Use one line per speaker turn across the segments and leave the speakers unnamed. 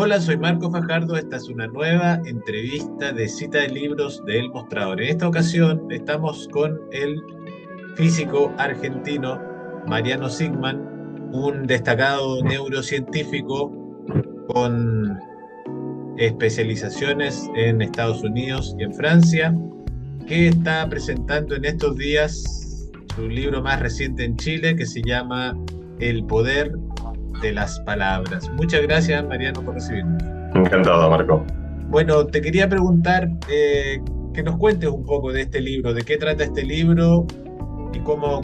Hola, soy Marco Fajardo. Esta es una nueva entrevista de Cita de Libros de El Mostrador. En esta ocasión estamos con el físico argentino Mariano Sigman, un destacado neurocientífico con especializaciones en Estados Unidos y en Francia, que está presentando en estos días su libro más reciente en Chile, que se llama El poder de las palabras. Muchas gracias, Mariano, por recibirnos.
Encantado, Marco.
Bueno, te quería preguntar que nos cuentes un poco de este libro, de qué trata este libro y cómo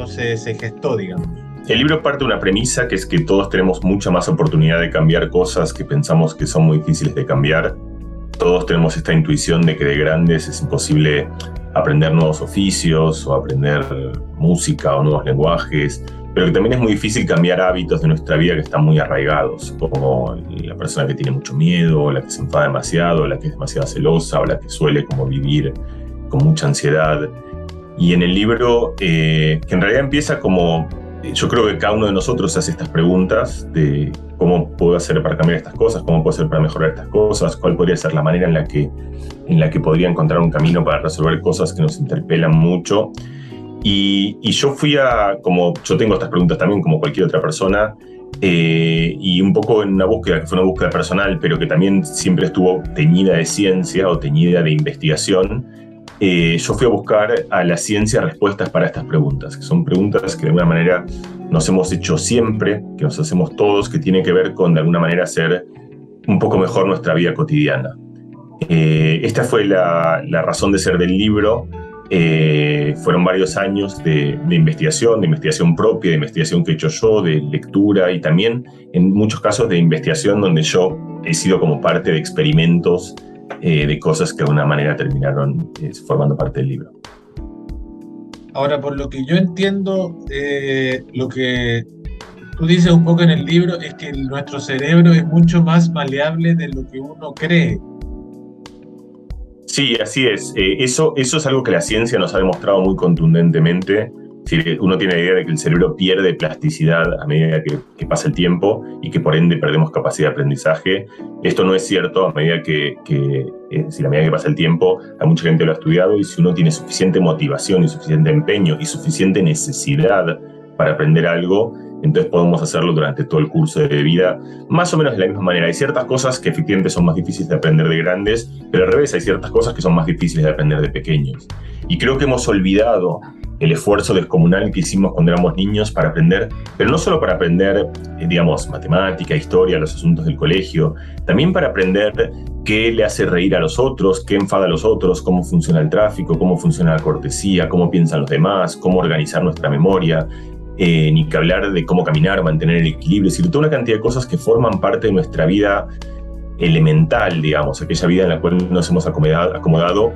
se gestó, digamos.
El libro parte de una premisa que es que todos tenemos mucha más oportunidad de cambiar cosas que pensamos que son muy difíciles de cambiar. Todos tenemos esta intuición de que de grandes es imposible aprender nuevos oficios o aprender música o nuevos lenguajes, pero que también es muy difícil cambiar hábitos de nuestra vida que están muy arraigados, como la persona que tiene mucho miedo, o la que se enfada demasiado, o la que es demasiado celosa, o la que suele como vivir con mucha ansiedad. Y en el libro, que en realidad empieza como, yo creo que cada uno de nosotros hace estas preguntas de cómo puedo hacer para cambiar estas cosas, cómo puedo hacer para mejorar estas cosas, cuál podría ser la manera en la que podría encontrar un camino para resolver cosas que nos interpelan mucho. Y yo yo tengo estas preguntas también como cualquier otra persona, y un poco en una búsqueda que fue una búsqueda personal, pero que también siempre estuvo teñida de ciencia o teñida de investigación. Yo fui a buscar a la ciencia respuestas para estas preguntas, que son preguntas que de alguna manera nos hemos hecho siempre, que nos hacemos todos, que tiene que ver con de alguna manera hacer un poco mejor nuestra vida cotidiana. Esta fue la razón de ser del libro. Fueron varios años de investigación propia, de investigación que he hecho yo, de lectura y también en muchos casos de investigación donde yo he sido como parte de experimentos de cosas que de alguna manera terminaron formando parte del libro.
Ahora, por lo que yo entiendo, lo que tú dices un poco en el libro es que nuestro cerebro es mucho más maleable de lo que uno cree.
Sí, así es. Eso es algo que la ciencia nos ha demostrado muy contundentemente. Si uno tiene la idea de que el cerebro pierde plasticidad a medida que pasa el tiempo y que por ende perdemos capacidad de aprendizaje. Esto no es cierto a medida a medida que pasa el tiempo. Hay mucha gente que lo ha estudiado y si uno tiene suficiente motivación y suficiente empeño y suficiente necesidad para aprender algo, entonces podemos hacerlo durante todo el curso de vida, más o menos de la misma manera. Hay ciertas cosas que efectivamente son más difíciles de aprender de grandes, pero al revés hay ciertas cosas que son más difíciles de aprender de pequeños. Y creo que hemos olvidado el esfuerzo descomunal que hicimos cuando éramos niños para aprender, pero no solo para aprender, matemática, historia, los asuntos del colegio, también para aprender qué le hace reír a los otros, qué enfada a los otros, cómo funciona el tráfico, cómo funciona la cortesía, cómo piensan los demás, cómo organizar nuestra memoria. Ni que hablar de cómo caminar, mantener el equilibrio, es decir, toda una cantidad de cosas que forman parte de nuestra vida elemental, digamos, aquella vida en la cual nos hemos acomodado.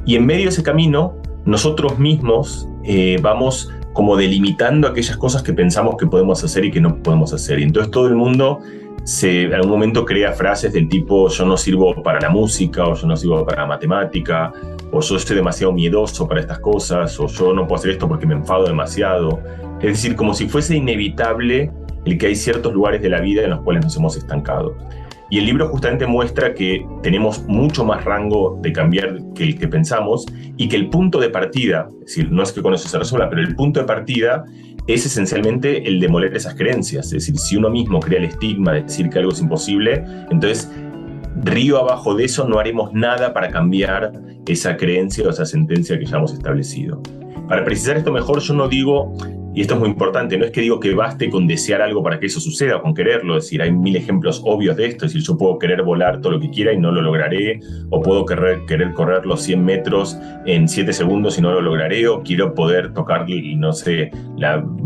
Y en medio de ese camino, nosotros mismos vamos como delimitando aquellas cosas que pensamos que podemos hacer y que no podemos hacer. Y entonces todo el mundo en algún momento crea frases del tipo yo no sirvo para la música, o yo no sirvo para la matemática, o yo soy demasiado miedoso para estas cosas, o yo no puedo hacer esto porque me enfado demasiado. Es decir, como si fuese inevitable el que hay ciertos lugares de la vida en los cuales nos hemos estancado. Y el libro justamente muestra que tenemos mucho más rango de cambiar que el que pensamos y que el punto de partida, es decir, no es que con eso se resuelva, pero el punto de partida es esencialmente el demoler esas creencias. Es decir, si uno mismo crea el estigma de decir que algo es imposible, entonces río abajo de eso no haremos nada para cambiar esa creencia o esa sentencia que ya hemos establecido. Para precisar esto mejor, yo no digo, y esto es muy importante, no es que digo que baste con desear algo para que eso suceda, con quererlo. Es decir, hay mil ejemplos obvios de esto. Es decir, yo puedo querer volar todo lo que quiera y no lo lograré, o puedo querer correr los 100 metros en 7 segundos y no lo lograré, o quiero poder tocar, no sé,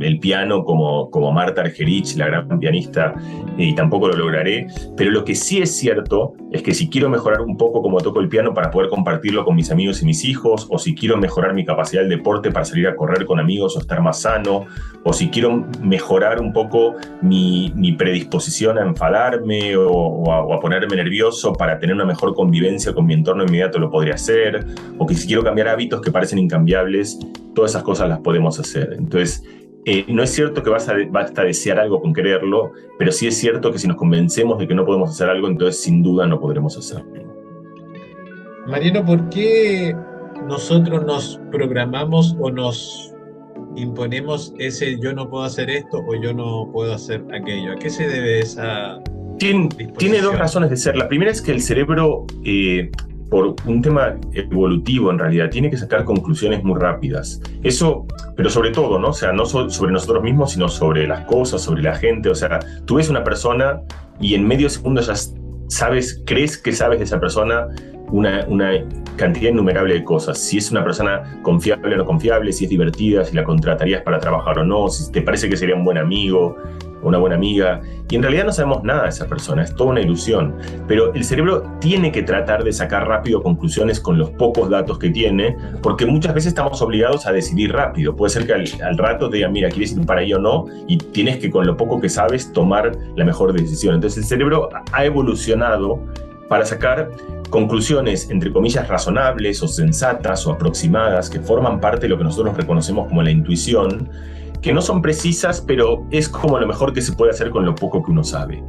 el piano como Marta Argerich, la gran pianista, y tampoco lo lograré. Pero lo que sí es cierto es que si quiero mejorar un poco como toco el piano para poder compartirlo con mis amigos y mis hijos, o si quiero mejorar mi capacidad del deporte para salir a correr con amigos o estar más sano, o si quiero mejorar un poco mi predisposición a enfadarme o a ponerme nervioso para tener una mejor convivencia con mi entorno inmediato, lo podría hacer, o que si quiero cambiar hábitos que parecen incambiables, todas esas cosas las podemos hacer. Entonces, no es cierto que basta desear algo con quererlo, pero sí es cierto que si nos convencemos de que no podemos hacer algo, entonces sin duda no podremos hacerlo.
Mariano, ¿por qué nosotros nos programamos o nos imponemos ese yo no puedo hacer esto o yo no puedo hacer aquello? ¿A qué se debe esa
Tiene dos
disposición?
razones de ser. La primera es que el cerebro, por un tema evolutivo en realidad, tiene que sacar conclusiones muy rápidas. Eso, pero sobre todo, ¿no? O sea, no sobre nosotros mismos, sino sobre las cosas, sobre la gente. O sea, tú ves una persona y en medio segundo ya crees que sabes de esa persona una cantidad innumerable de cosas. Si es una persona confiable o no confiable, si es divertida, si la contratarías para trabajar o no, si te parece que sería un buen amigo o una buena amiga. Y en realidad no sabemos nada de esa persona, es toda una ilusión. Pero el cerebro tiene que tratar de sacar rápido conclusiones con los pocos datos que tiene, porque muchas veces estamos obligados a decidir rápido. Puede ser que al rato te digan, mira, ¿quieres ir para ahí o no? Y tienes que, con lo poco que sabes, tomar la mejor decisión. Entonces el cerebro ha evolucionado para sacar conclusiones, entre comillas, razonables o sensatas o aproximadas, que forman parte de lo que nosotros reconocemos como la intuición, que no son precisas, pero es como lo mejor que se puede hacer con lo poco que uno sabe.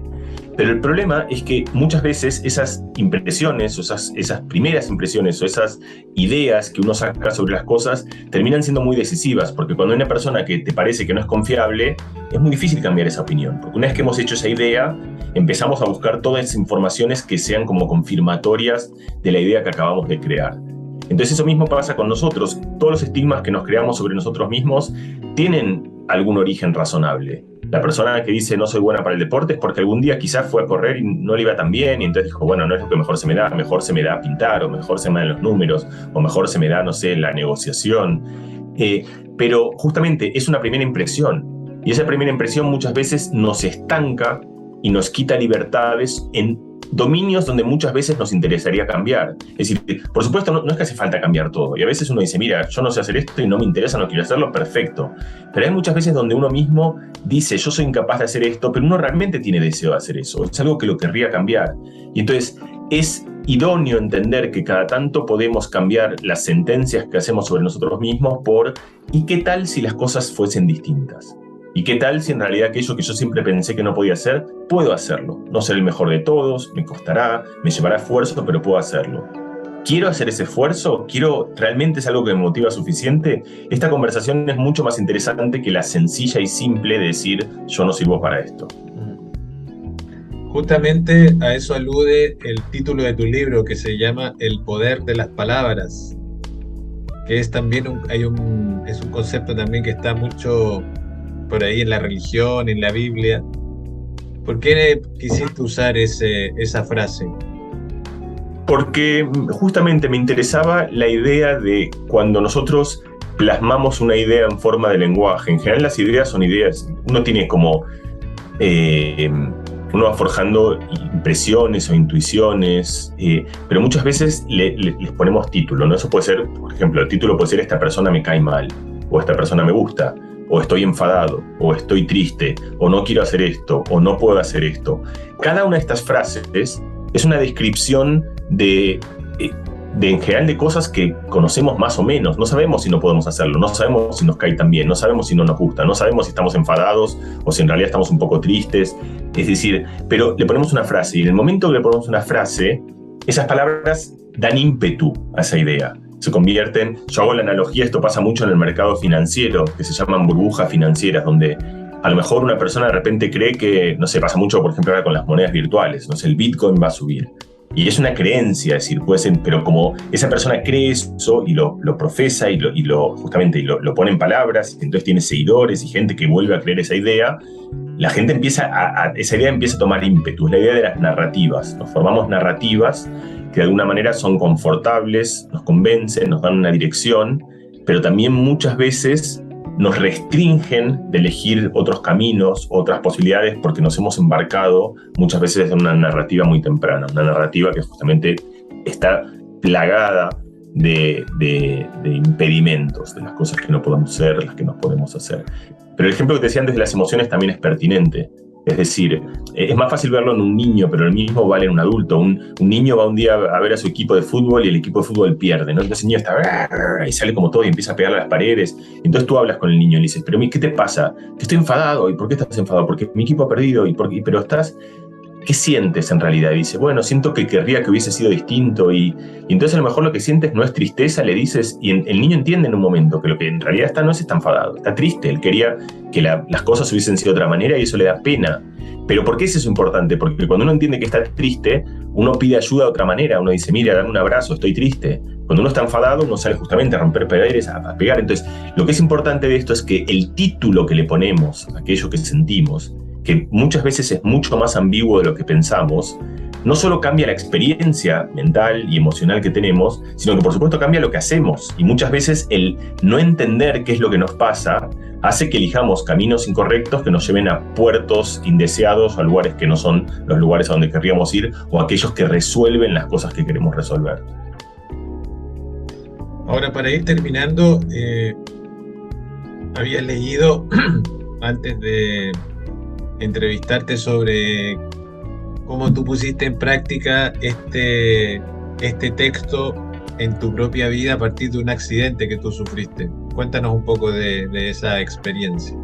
Pero el problema es que muchas veces esas impresiones, o esas primeras impresiones o esas ideas que uno saca sobre las cosas terminan siendo muy decisivas, porque cuando hay una persona que te parece que no es confiable, es muy difícil cambiar esa opinión, porque una vez que hemos hecho esa idea, empezamos a buscar todas esas informaciones que sean como confirmatorias de la idea que acabamos de crear. Entonces eso mismo pasa con nosotros. Todos los estigmas que nos creamos sobre nosotros mismos tienen algún origen razonable. La persona que dice no soy buena para el deporte es porque algún día quizás fue a correr y no le iba tan bien y entonces dijo, bueno, no es lo que mejor se me da pintar, o mejor se me dan los números, o mejor se me da, no sé, la negociación. Pero justamente es una primera impresión, y esa primera impresión muchas veces nos estanca y nos quita libertades en dominios donde muchas veces nos interesaría cambiar. Es decir, por supuesto, no es que hace falta cambiar todo. Y a veces uno dice, mira, yo no sé hacer esto y no me interesa, no quiero hacerlo, perfecto. Pero hay muchas veces donde uno mismo dice, yo soy incapaz de hacer esto, pero uno realmente tiene deseo de hacer eso. Es algo que lo querría cambiar. Y entonces es idóneo entender que cada tanto podemos cambiar las sentencias que hacemos sobre nosotros mismos por ¿y qué tal si las cosas fuesen distintas? ¿Y qué tal si en realidad aquello que yo siempre pensé que no podía hacer, puedo hacerlo? No ser el mejor de todos, me costará, me llevará esfuerzo, pero puedo hacerlo. ¿Quiero hacer ese esfuerzo? ¿Realmente es algo que me motiva suficiente? Esta conversación es mucho más interesante que la sencilla y simple de decir, yo no sirvo para esto.
Justamente a eso alude el título de tu libro, que se llama El poder de las palabras, que es también es un concepto también que está mucho por ahí en la religión, en la Biblia. ¿Por qué quisiste usar esa frase?
Porque justamente me interesaba la idea de cuando nosotros plasmamos una idea en forma de lenguaje. En general las ideas son ideas, uno tiene como uno va forjando impresiones o intuiciones, pero muchas veces les ponemos título, ¿no? Eso puede ser, por ejemplo, el título puede ser esta persona me cae mal, o esta persona me gusta, o estoy enfadado, o estoy triste, o no quiero hacer esto, o no puedo hacer esto. Cada una de estas frases es una descripción de en general de cosas que conocemos más o menos. No sabemos si no podemos hacerlo, no sabemos si nos cae tan bien, no sabemos si no nos gusta, no sabemos si estamos enfadados o si en realidad estamos un poco tristes. Es decir, pero le ponemos una frase y en el momento que le ponemos una frase, esas palabras dan ímpetu a esa idea. Se convierten, yo hago la analogía, esto pasa mucho en el mercado financiero, que se llaman burbujas financieras, donde a lo mejor una persona de repente cree que, no sé, pasa mucho, por ejemplo, ahora con las monedas virtuales, no sé, el Bitcoin va a subir. Y es una creencia, es decir, puede ser, pero como esa persona cree eso y lo profesa y justamente lo pone en palabras, entonces tiene seguidores y gente que vuelve a creer esa idea, la gente esa idea empieza a tomar ímpetu, es la idea de las narrativas. Nos formamos narrativas que de alguna manera son confortables, nos convencen, nos dan una dirección, pero también muchas veces nos restringen de elegir otros caminos, otras posibilidades, porque nos hemos embarcado muchas veces en una narrativa muy temprana, una narrativa que justamente está plagada de impedimentos, de las cosas que no podemos ser, las que no podemos hacer. Pero el ejemplo que te decía antes de las emociones también es pertinente. Es decir, es más fácil verlo en un niño, pero el mismo vale en un adulto. Un niño va un día a ver a su equipo de fútbol y el equipo de fútbol pierde, ¿no? Entonces el niño está y sale como todo y empieza a pegarle a las paredes. Entonces tú hablas con el niño y le dices, pero ¿qué te pasa? Que estoy enfadado. ¿Y por qué estás enfadado? Porque mi equipo ha perdido. Pero estás... ¿Qué sientes en realidad? Y dice, bueno, siento que querría que hubiese sido distinto. Y entonces a lo mejor lo que sientes no es tristeza, le dices, y el niño entiende en un momento que lo que en realidad está no es está enfadado, está triste. Él quería que las cosas hubiesen sido de otra manera y eso le da pena. Pero ¿por qué es eso importante? Porque cuando uno entiende que está triste, uno pide ayuda de otra manera. Uno dice, mira, dame un abrazo, estoy triste. Cuando uno está enfadado, uno sale justamente a romper paredes, a pegar. Entonces, lo que es importante de esto es que el título que le ponemos a aquello que sentimos, que muchas veces es mucho más ambiguo de lo que pensamos, no solo cambia la experiencia mental y emocional que tenemos, sino que por supuesto cambia lo que hacemos. Y muchas veces el no entender qué es lo que nos pasa hace que elijamos caminos incorrectos que nos lleven a puertos indeseados, a lugares que no son los lugares a donde querríamos ir, o aquellos que resuelven las cosas que queremos resolver.
Ahora, para ir terminando, había leído antes de entrevistarte sobre cómo tú pusiste en práctica este texto en tu propia vida a partir de un accidente que tú sufriste. Cuéntanos un poco de esa experiencia.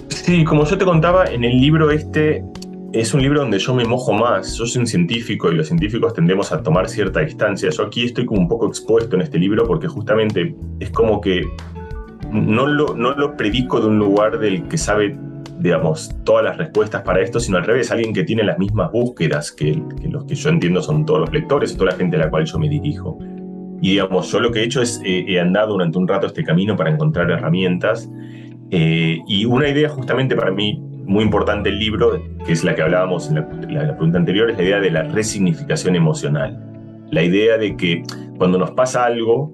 Sí, como yo te contaba, en el libro es un libro donde yo me mojo más. Yo soy un científico y los científicos tendemos a tomar cierta distancia. Yo aquí estoy como un poco expuesto en este libro porque justamente es como que no lo predico de un lugar del que sabe, digamos, todas las respuestas para esto, sino al revés, alguien que tiene las mismas búsquedas que los que yo entiendo son todos los lectores y toda la gente a la cual yo me dirijo. Y digamos, yo lo que he hecho es, he andado durante un rato este camino para encontrar herramientas, y una idea justamente para mí muy importante del libro, que es la que hablábamos en la pregunta anterior, es la idea de la resignificación emocional. La idea de que cuando nos pasa algo,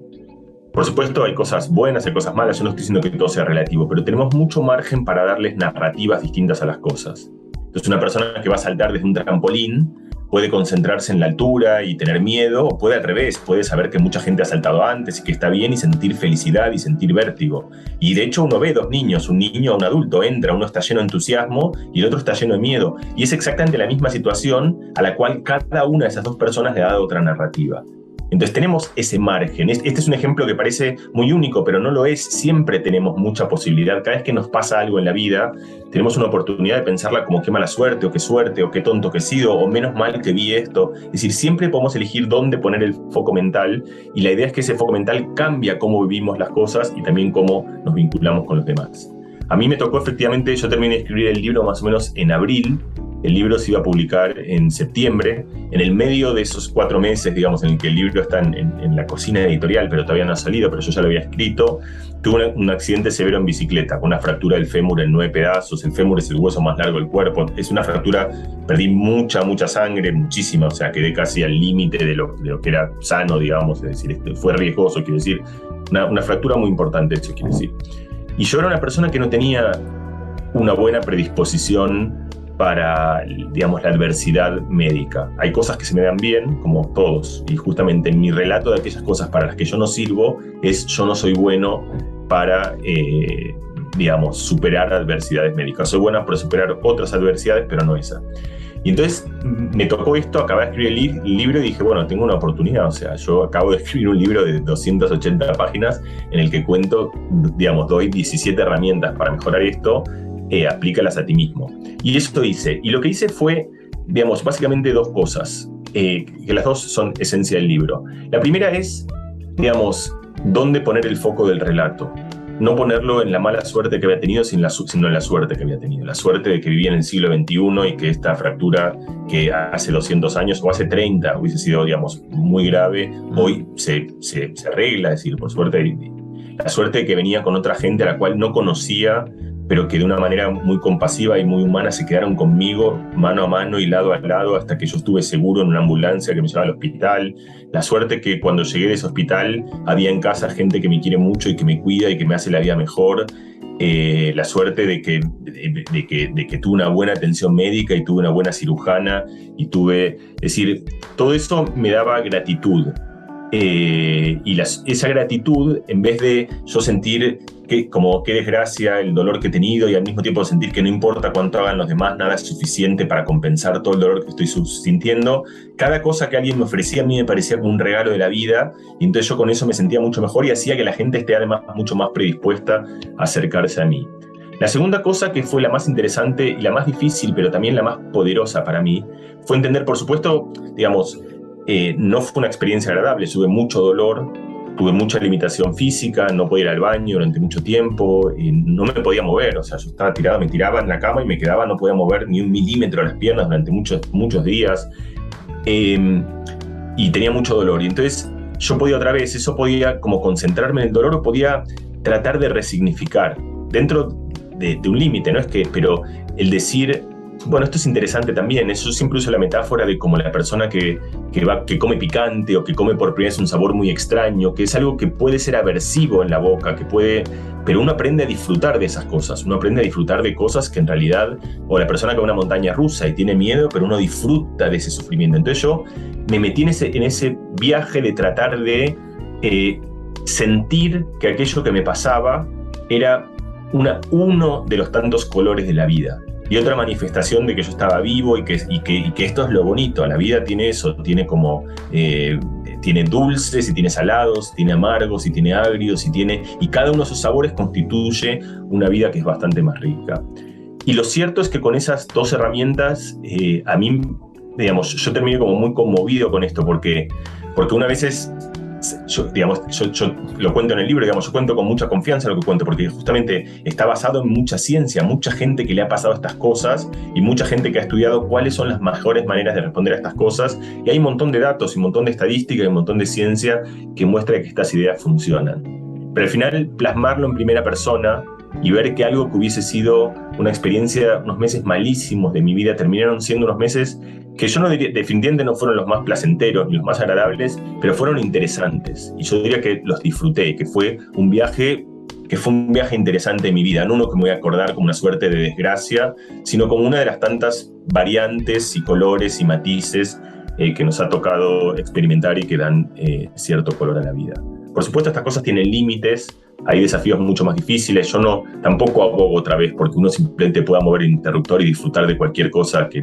por supuesto hay cosas buenas, hay cosas malas, yo no estoy diciendo que todo sea relativo, pero tenemos mucho margen para darles narrativas distintas a las cosas. Entonces una persona que va a saltar desde un trampolín puede concentrarse en la altura y tener miedo, o puede al revés, puede saber que mucha gente ha saltado antes y que está bien y sentir felicidad y sentir vértigo. Y de hecho uno ve dos niños, un niño o un adulto, entra, uno está lleno de entusiasmo y el otro está lleno de miedo. Y es exactamente la misma situación a la cual cada una de esas dos personas le ha dado otra narrativa. Entonces tenemos ese margen. Este es un ejemplo que parece muy único, pero no lo es. Siempre tenemos mucha posibilidad. Cada vez que nos pasa algo en la vida, tenemos una oportunidad de pensarla como qué mala suerte, o qué suerte, o qué tonto que he sido, o menos mal que vi esto. Es decir, siempre podemos elegir dónde poner el foco mental, y la idea es que ese foco mental cambia cómo vivimos las cosas y también cómo nos vinculamos con los demás. A mí me tocó efectivamente, yo terminé de escribir el libro más o menos en abril. El libro se iba a publicar en septiembre. En el medio de esos 4 meses, digamos, en el que el libro está en la cocina editorial, pero todavía no ha salido, pero yo ya lo había escrito, tuve un accidente severo en bicicleta, con una fractura del fémur en 9 pedazos. El fémur es el hueso más largo del cuerpo. Es una fractura, perdí mucha sangre, muchísima, o sea, quedé casi al límite de lo que era sano, digamos, es decir, fue riesgoso, quiero decir, una fractura muy importante, eso quiere decir. Y yo era una persona que no tenía una buena predisposición para, digamos, la adversidad médica. Hay cosas que se me dan bien, como todos, y justamente en mi relato de aquellas cosas para las que yo no sirvo es yo no soy bueno para, digamos, superar adversidades médicas. Soy buena para superar otras adversidades, pero no esa. Y entonces me tocó esto, acabé de escribir el libro y dije, bueno, tengo una oportunidad. O sea, yo acabo de escribir un libro de 280 páginas en el que cuento, digamos, doy 17 herramientas para mejorar esto, aplícalas a ti mismo. Y eso hice. Y lo que hice fue, digamos, básicamente 2 cosas, que las 2 son esencia del libro. La primera es, digamos, dónde poner el foco del relato. No ponerlo en la mala suerte que había tenido, sino en la suerte que había tenido. La suerte de que vivía en el siglo XXI y que esta fractura que hace 200 años o hace 30 hubiese sido, digamos, muy grave, hoy se arregla. Es decir, por suerte, la suerte de que venía con otra gente a la cual no conocía, pero que de una manera muy compasiva y muy humana se quedaron conmigo mano a mano y lado a lado hasta que yo estuve seguro en una ambulancia que me llevaba al hospital. La suerte que cuando llegué de ese hospital había en casa gente que me quiere mucho y que me cuida y que me hace la vida mejor. La suerte de que tuve una buena atención médica y tuve una buena cirujana y tuve... Es decir, todo eso me daba gratitud. Y esa gratitud, en vez de yo sentir qué desgracia el dolor que he tenido, y al mismo tiempo sentir que no importa cuánto hagan los demás, nada es suficiente para compensar todo el dolor que estoy sintiendo. Cada cosa que alguien me ofrecía a mí me parecía como un regalo de la vida, y entonces yo con eso me sentía mucho mejor y hacía que la gente esté además mucho más predispuesta a acercarse a mí. La segunda cosa, que fue la más interesante y la más difícil, pero también la más poderosa para mí, fue entender, por supuesto, digamos, no fue una experiencia agradable, tuve mucho dolor, tuve mucha limitación física, no podía ir al baño durante mucho tiempo, no me podía mover, o sea, yo estaba tirado, me tiraba en la cama y me quedaba, no podía mover ni un milímetro las piernas durante muchos días, y tenía mucho dolor. Y entonces yo podía otra vez, eso podía como concentrarme en el dolor, o podía tratar de resignificar dentro de un límite, ¿no? Pero el decir, bueno, esto es interesante también, yo siempre uso la metáfora de como la persona que come picante, o que come por primera vez un sabor muy extraño, que es algo que puede ser aversivo en la boca, pero uno aprende a disfrutar de esas cosas, uno aprende a disfrutar de cosas que en realidad, o la persona que va a una montaña rusa y tiene miedo, pero uno disfruta de ese sufrimiento. Entonces yo me metí en ese viaje de tratar de sentir que aquello que me pasaba era uno de los tantos colores de la vida, y otra manifestación de que yo estaba vivo, y que esto es lo bonito. La vida tiene eso, tiene dulces y tiene salados, tiene amargos y tiene agrios, y cada uno de esos sabores constituye una vida que es bastante más rica. Y lo cierto es que con esas dos herramientas, a mí, digamos, yo terminé como muy conmovido con esto, porque una vez yo lo cuento en el libro, digamos, yo cuento con mucha confianza lo que cuento, porque justamente está basado en mucha ciencia, mucha gente que le ha pasado estas cosas, y mucha gente que ha estudiado cuáles son las mejores maneras de responder a estas cosas, y hay un montón de datos, y un montón de estadística, y un montón de ciencia que muestra que estas ideas funcionan. Pero al final, plasmarlo en primera persona y ver que algo que hubiese sido una experiencia, unos meses malísimos de mi vida, terminaron siendo unos meses que yo no diría, definitivamente no fueron los más placenteros ni los más agradables, pero fueron interesantes. Y yo diría que los disfruté, que fue un viaje interesante en mi vida, no uno que me voy a acordar como una suerte de desgracia, sino como una de las tantas variantes y colores y matices que nos ha tocado experimentar y que dan cierto color a la vida. Por supuesto, estas cosas tienen límites, hay desafíos mucho más difíciles. Yo tampoco abogo otra vez porque uno simplemente pueda mover el interruptor y disfrutar de cualquier cosa que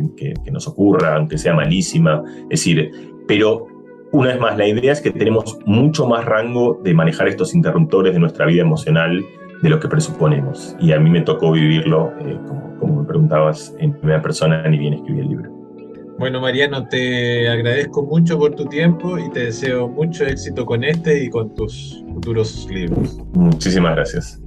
nos ocurra, aunque sea malísima. Es decir, pero una vez más, la idea es que tenemos mucho más rango de manejar estos interruptores de nuestra vida emocional de lo que presuponemos. Y a mí me tocó vivirlo, como me preguntabas, en primera persona, ni bien escribí el libro.
Bueno, Mariano, te agradezco mucho por tu tiempo y te deseo mucho éxito con este y con tus futuros libros.
Muchísimas gracias.